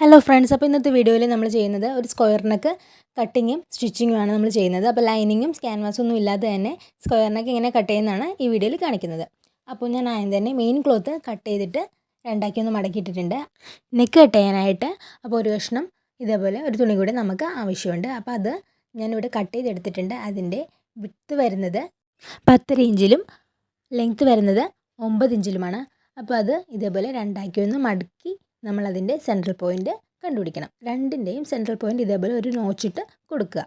Hello friends, അപ്പോൾ ഇന്നത്തെ വീഡിയോയിൽ നമ്മൾ ചെയ്യുന്നത് ഒരു സ്ക്വയർ നെക്ക് കട്ടിങ്ങും സ്റ്റിച്ചിങ്ങുമാണ് നമ്മൾ ചെയ്യുന്നത്. അപ്പോൾ ലൈനിങ്ങും ക്യാൻവാസും ഒന്നും ഇല്ലാതെ തന്നെ സ്ക്വയർ നെക്ക് ഇങ്ങനെ കട്ട് ചെയ്യുന്നതാണ് ഈ വീഡിയോയിൽ കാണിക്കുന്നത്. അപ്പോൾ ഞാൻ ആദ്യം തന്നെ മെയിൻ ക്ലോത്ത് കട്ട് ചെയ്തിട്ട് രണ്ടാക്കി ഒന്ന് മടക്കിയിട്ടിട്ടുണ്ട് നെക്ക് കട്ട് ചെയ്യാനായിട്ട്. അപ്പോൾ ഒരു കഷ്ണം ഇതേപോലെ ഒരു തുണി കൂടി നമുക്ക് ആവശ്യമുണ്ട്. അപ്പോൾ അത് ഞാനിവിടെ കട്ട് ചെയ്തെടുത്തിട്ടുണ്ട്. അതിൻ്റെ വിഡ്ത്ത് വരുന്നത് 10 ഇഞ്ചിലും ലെങ്ത്ത് വരുന്നത് 9 ഇഞ്ചിലുമാണ്. അപ്പോൾ അത് ഇതേപോലെ രണ്ടാക്കി ഒന്ന് മടക്കി നമ്മളതിൻ്റെ സെൻട്രൽ പോയിൻ്റ് കണ്ടുപിടിക്കണം. രണ്ടിൻ്റെയും സെൻട്രൽ പോയിൻ്റ് ഇതേപോലെ ഒരു നോച്ചിട്ട് കൊടുക്കുക.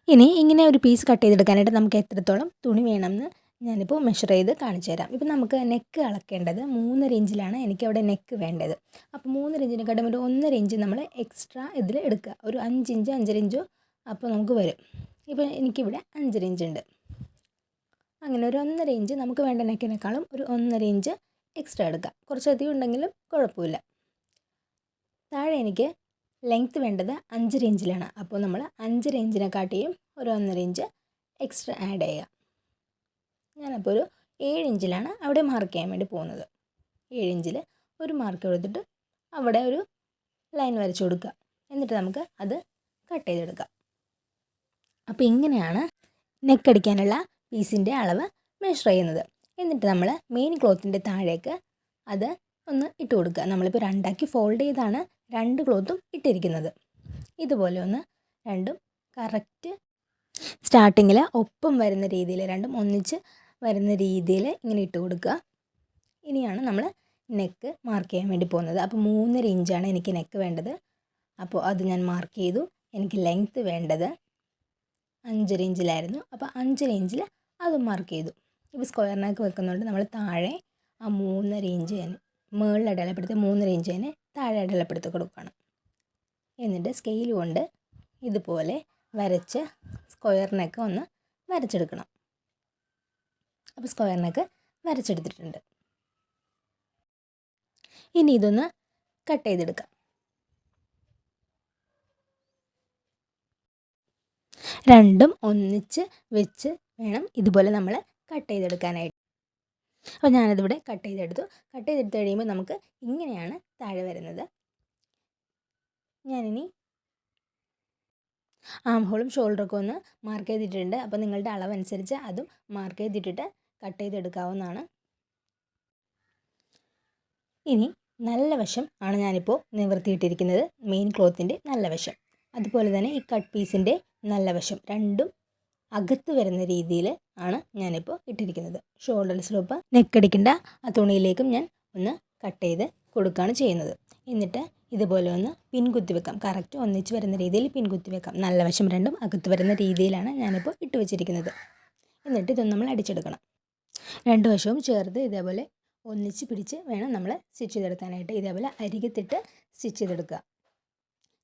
ഇനി ഇങ്ങനെ ഒരു പീസ് കട്ട് ചെയ്തെടുക്കാനായിട്ട് നമുക്ക് എത്രത്തോളം തുണി വേണമെന്ന് ഞാനിപ്പോൾ മെഷർ ചെയ്ത് കാണിച്ചു തരാം. ഇപ്പോൾ നമുക്ക് നെക്ക് അളക്കേണ്ടത് 3.5 ഇഞ്ചിലാണ് എനിക്കവിടെ നെക്ക് വേണ്ടത്. അപ്പോൾ 3.5 ഇഞ്ചിനെക്കാട്ടും ഒരു 1.5 ഇഞ്ച് നമ്മൾ എക്സ്ട്രാ ഇതിൽ എടുക്കുക. ഒരു 5 ഇഞ്ച് 5.5 ഇഞ്ചോ അപ്പോൾ നമുക്ക് വരും. ഇപ്പോൾ എനിക്കിവിടെ 5.5 ഇഞ്ച് ഉണ്ട്. അങ്ങനെ ഒരു 1.5 ഇഞ്ച് നമുക്ക് വേണ്ട നെക്കിനേക്കാളും ഒരു 1.5 ഇഞ്ച് എക്സ്ട്രാ എടുക്കാം. കുറച്ചധികം ഉണ്ടെങ്കിലും കുഴപ്പമില്ല. താഴെ എനിക്ക് ലെങ്ത്ത് വേണ്ടത് 5.5 ഇഞ്ചിലാണ്. അപ്പോൾ നമ്മൾ 5.5 ഇഞ്ചിനെക്കാട്ടിയും ഒരു 1.5 ഇഞ്ച് എക്സ്ട്രാ ആഡ് ചെയ്യുക. ഞാനപ്പോൾ ഒരു 7 ഇഞ്ചിലാണ് അവിടെ മാർക്ക് ചെയ്യാൻ വേണ്ടി പോകുന്നത്. 7 ഇഞ്ചിൽ ഒരു മാർക്ക് കൊടുത്തിട്ട് അവിടെ ഒരു ലൈൻ വരച്ചു കൊടുക്കുക. എന്നിട്ട് നമുക്ക് അത് കട്ട് ചെയ്തെടുക്കാം. അപ്പോൾ ഇങ്ങനെയാണ് നെക്ക് അടിക്കാനുള്ള പീസിൻ്റെ അളവ് മെഷർ ചെയ്യുന്നത്. എന്നിട്ട് നമ്മൾ മെയിൻ ക്ലോത്തിൻ്റെ താഴേക്ക് അത് ഒന്ന് ഇട്ട് കൊടുക്കുക. നമ്മളിപ്പോൾ രണ്ടാക്കി ഫോൾഡ് ചെയ്താണ് രണ്ട് ക്ലോത്തും ഇട്ടിരിക്കുന്നത്. ഇതുപോലെ ഒന്ന് രണ്ടും കറക്റ്റ് സ്റ്റാർട്ടിങ്ങിൽ ഒപ്പം വരുന്ന രീതിയിൽ, രണ്ടും ഒന്നിച്ച് വരുന്ന രീതിയിൽ ഇങ്ങനെ ഇട്ട് കൊടുക്കുക. ഇനിയാണ് നമ്മൾ നെക്ക് മാർക്ക് ചെയ്യാൻ വേണ്ടി പോകുന്നത്. അപ്പോൾ 3.5 ഇഞ്ചാണ് എനിക്ക് നെക്ക് വേണ്ടത്. അപ്പോൾ അത് ഞാൻ മാർക്ക് ചെയ്തു. എനിക്ക് ലെങ്ത്ത് വേണ്ടത് 5.5 ഇഞ്ചിലായിരുന്നു. അപ്പോൾ 5.5 ഇഞ്ചിൽ അതും മാർക്ക് ചെയ്തു. ഇപ്പോൾ സ്ക്വയർ നെക്ക് വെക്കുന്നുണ്ട് നമ്മൾ താഴെ ആ 3.5 ഇഞ്ച് തന്നെ മുകളിൽ അടയാളപ്പെടുത്തി 3.5 ഇഞ്ച് തന്നെ താഴെ അടയാളപ്പെടുത്തി കൊടുക്കണം. എന്നിട്ട് സ്കെയിൽ കൊണ്ട് ഇതുപോലെ വരച്ച് സ്ക്വയർ നെക്ക് ഒന്ന് വരച്ചെടുക്കണം. അപ്പോൾ സ്ക്വയർ നെക്ക് വരച്ചെടുത്തിട്ടുണ്ട്. ഇനി ഇതൊന്ന് കട്ട് ചെയ്തെടുക്കാം. രണ്ടും ഒന്നിച്ച് വെച്ച് വേണം ഇതുപോലെ നമ്മൾ കട്ട് ചെയ്തെടുക്കാനായിട്ട്. അപ്പോൾ ഞാനതിവിടെ കട്ട് ചെയ്തെടുത്തു. കട്ട് ചെയ്തെടുത്ത് കഴിയുമ്പോൾ നമുക്ക് ഇങ്ങനെയാണ് താഴെ വരുന്നത്. ഞാനിനി ആം ഹോളും ഷോൾഡറൊക്കെ ഒന്ന് മാർക്ക് ചെയ്തിട്ടുണ്ട്. അപ്പോൾ നിങ്ങളുടെ അളവനുസരിച്ച് അതും മാർക്ക് ചെയ്തിട്ടിട്ട് കട്ട് ചെയ്തെടുക്കാവുന്നതാണ്. ഇനി നല്ല വശം ആണ് ഞാനിപ്പോൾ നിവർത്തിയിട്ടിരിക്കുന്നത്, മെയിൻ ക്ലോത്തിൻ്റെ നല്ല വശം. അതുപോലെ തന്നെ ഈ കട്ട് പീസിൻ്റെ നല്ല വശം രണ്ടും അകത്ത് വരുന്ന രീതിയിൽ ആണ് ഞാനിപ്പോൾ ഇട്ടിരിക്കുന്നത്. ഷോൾഡർ സ്ലോപ്പ് നെക്കടിക്കേണ്ട ആ തുണിയിലേക്കും ഞാൻ ഒന്ന് കട്ട് ചെയ്ത് കൊടുക്കുകയാണ് ചെയ്യുന്നത്. എന്നിട്ട് ഇതുപോലെ ഒന്ന് പിൻ കുത്തി വെക്കാം. കറക്റ്റ് ഒന്നിച്ച് വരുന്ന രീതിയിൽ പിൻ കുത്തി വെക്കാം. നല്ല വശം രണ്ടും അകത്ത് വരുന്ന രീതിയിലാണ് ഞാനിപ്പോൾ ഇട്ട് വെച്ചിരിക്കുന്നത്. എന്നിട്ട് ഇതൊന്ന് നമ്മൾ അടിച്ചെടുക്കണം. രണ്ട് വശവും ചേർത്ത് ഇതേപോലെ ഒന്നിച്ച് പിടിച്ച് വേണം നമ്മൾ സ്റ്റിച്ച് ചെയ്തെടുക്കാനായിട്ട്. ഇതേപോലെ അരികത്തിട്ട് സ്റ്റിച്ച് ചെയ്തെടുക്കുക.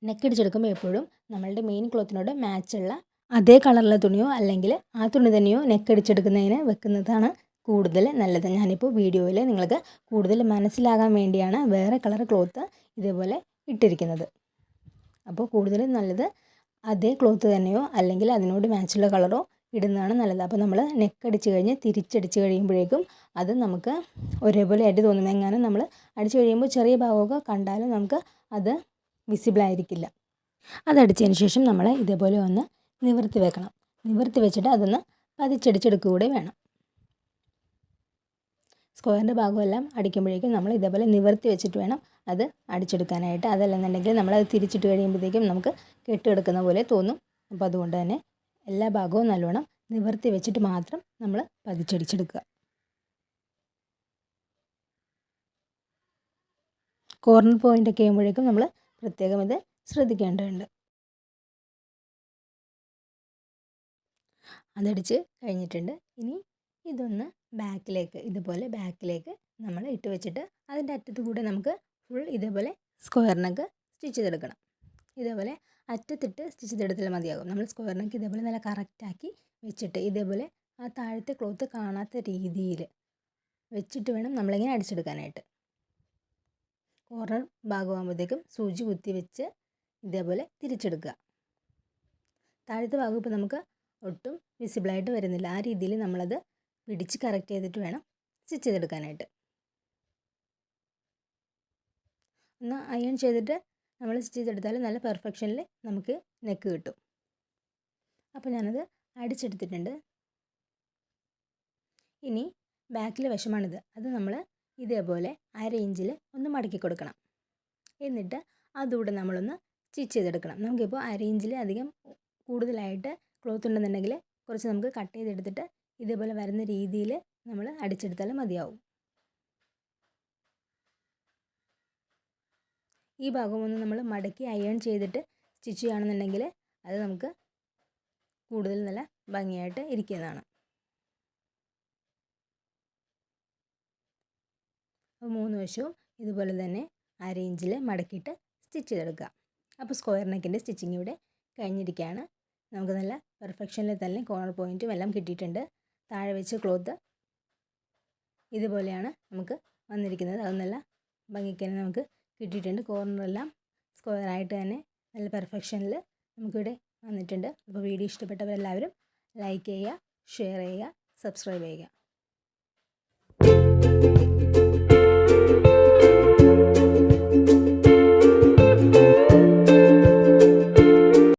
നെക്കടിച്ചെടുക്കുമ്പോൾ എപ്പോഴും നമ്മളുടെ മെയിൻ ക്ലോത്തിനോട് മാച്ചുള്ള അതേ കളറിലെ തുണിയോ അല്ലെങ്കിൽ ആ തുണി തന്നെയോ നെക്കടിച്ചെടുക്കുന്നതിന് വെക്കുന്നതാണ് കൂടുതൽ നല്ലത്. ഞാനിപ്പോൾ വീഡിയോയിൽ നിങ്ങൾക്ക് കൂടുതൽ മനസ്സിലാകാൻ വേണ്ടിയാണ് വേറെ കളർ ക്ലോത്ത് ഇതേപോലെ ഇട്ടിരിക്കുന്നത്. അപ്പോൾ കൂടുതൽ നല്ലത് അതേ ക്ലോത്ത് തന്നെയോ അല്ലെങ്കിൽ അതിനോട് മാച്ചുള്ള കളറോ ഇടുന്നതാണ് നല്ലത്. അപ്പോൾ നമ്മൾ നെക്കടിച്ച് കഴിഞ്ഞ് തിരിച്ചടിച്ച് കഴിയുമ്പോഴേക്കും അത് നമുക്ക് ഒരേപോലെ ആയിട്ട് തോന്നുന്നത്. എങ്ങാനും നമ്മൾ അടിച്ച് കഴിയുമ്പോൾ ചെറിയ ഭാഗമൊക്കെ കണ്ടാലും നമുക്ക് അത് വിസിബിളായിരിക്കില്ല. അതടിച്ചതിന് ശേഷം നമ്മൾ ഇതേപോലെ ഒന്ന് നിവർത്തി വെക്കണം. നിവർത്തി വെച്ചിട്ട് അതൊന്ന് പതിച്ചടിച്ചെടുക്കുക കൂടെ വേണം. സ്ക്വയറിൻ്റെ ഭാഗമെല്ലാം അടിക്കുമ്പോഴേക്കും നമ്മൾ ഇതേപോലെ നിവർത്തി വെച്ചിട്ട് വേണം അത് അടിച്ചെടുക്കാനായിട്ട്. അതല്ലെന്നുണ്ടെങ്കിൽ നമ്മളത് തിരിച്ചിട്ട് കഴിയുമ്പോഴത്തേക്കും നമുക്ക് കെട്ടിയെടുക്കുന്ന പോലെ തോന്നും. അപ്പോൾ അതുകൊണ്ട് തന്നെ എല്ലാ ഭാഗവും നല്ലോണം നിവർത്തി വെച്ചിട്ട് മാത്രം നമ്മൾ പതിച്ചടിച്ചെടുക്കുക. കോർണർ പോയിൻ്റൊക്കെ ചെയ്യുമ്പോഴേക്കും നമ്മൾ പ്രത്യേകം ഇത് ശ്രദ്ധിക്കേണ്ടതുണ്ട്. അതടിച്ച് കഴിഞ്ഞിട്ടുണ്ട്. ഇനി ഇതൊന്ന് ബാക്കിലേക്ക് ഇതുപോലെ ബാക്കിലേക്ക് നമ്മൾ ഇട്ട് വെച്ചിട്ട് അതിൻ്റെ അറ്റത്ത് കൂടെ നമുക്ക് ഫുൾ ഇതേപോലെ സ്ക്വയർ നെക്ക് സ്റ്റിച്ച് ചെയ്തെടുക്കണം. ഇതേപോലെ അറ്റത്തിട്ട് സ്റ്റിച്ച് ചെയ്തെടുത്താൽ മതിയാകും. നമ്മൾ സ്ക്വയർ നെക്ക് ഇതേപോലെ നല്ല കറക്റ്റാക്കി വെച്ചിട്ട് ഇതേപോലെ ആ താഴത്തെ ക്ലോത്ത് കാണാത്ത രീതിയിൽ വെച്ചിട്ട് വേണം നമ്മളിങ്ങനെ അടിച്ചെടുക്കാനായിട്ട്. കോർണർ ഭാഗമാകുമ്പോഴത്തേക്കും സൂചി കുത്തി വെച്ച് ഇതേപോലെ തിരിച്ചെടുക്കുക. താഴത്തെ ഭാഗം ഇപ്പോൾ നമുക്ക് ഒട്ടും വിസിബിളായിട്ട് വരുന്നില്ല. ആ രീതിയിൽ നമ്മളത് പിടിച്ച് കറക്റ്റ് ചെയ്തിട്ട് വേണം സ്റ്റിച്ച് ചെയ്തെടുക്കാനായിട്ട്. ഒന്ന് അയൺ ചെയ്തിട്ട് നമ്മൾ സ്റ്റിച്ച് ചെയ്തെടുത്താൽ നല്ല പെർഫെക്ഷനിൽ നമുക്ക് നെക്ക് കിട്ടും. അപ്പോൾ ഞാനത് അടിച്ചെടുത്തിട്ടുണ്ട്. ഇനി ബാക്കിലെ വശമാണിത്. അത് നമ്മൾ ഇതേപോലെ 1/2 ഇഞ്ചിൽ ഒന്ന് മടക്കി കൊടുക്കണം. എന്നിട്ട് അതുകൂടെ നമ്മളൊന്ന് സ്റ്റിച്ച് ചെയ്തെടുക്കണം. നമുക്കിപ്പോൾ 1/2 ഇഞ്ചിൽ അധികം കൂടുതലായിട്ട് ക്ലോത്ത് ഉണ്ടെന്നുണ്ടെങ്കിൽ കുറച്ച് നമുക്ക് കട്ട് ചെയ്തെടുത്തിട്ട് ഇതേപോലെ വരുന്ന രീതിയിൽ നമ്മൾ അടിച്ചെടുത്താലും മതിയാവും. ഈ ഭാഗം ഒന്ന് നമ്മൾ മടക്കി അയൺ ചെയ്തിട്ട് സ്റ്റിച്ച് ചെയ്യുകയാണെന്നുണ്ടെങ്കിൽ അത് നമുക്ക് കൂടുതൽ നല്ല ഭംഗിയായിട്ട് ഇരിക്കുന്നതാണ്. അപ്പോൾ 3 വശവും ഇതുപോലെ തന്നെ 1/2 ഇഞ്ചിൽ മടക്കിയിട്ട് സ്റ്റിച്ച് ചെയ്തെടുക്കുക. അപ്പോൾ സ്ക്വയർ നെക്കിൻ്റെ സ്റ്റിച്ചിങ് ഇവിടെ കഴിഞ്ഞിരിക്കുകയാണ്. നമുക്ക് നല്ല പെർഫെക്ഷനിൽ തന്നെ കോർണർ പോയിൻറ്റും എല്ലാം കിട്ടിയിട്ടുണ്ട്. താഴെ വെച്ച് ക്ലോത്ത് ഇതുപോലെയാണ് നമുക്ക് വന്നിരിക്കുന്നത്. അത് നല്ല ഭംഗിക്ക് തന്നെ നമുക്ക് കിട്ടിയിട്ടുണ്ട്. കോർണറെല്ലാം സ്ക്വയറായിട്ട് തന്നെ നല്ല പെർഫെക്ഷനിൽ നമുക്കിവിടെ വന്നിട്ടുണ്ട്. അപ്പോൾ വീഡിയോ ഇഷ്ടപ്പെട്ടവരെല്ലാവരും ലൈക്ക് ചെയ്യുക, ഷെയർ ചെയ്യുക, സബ്സ്ക്രൈബ് ചെയ്യുക.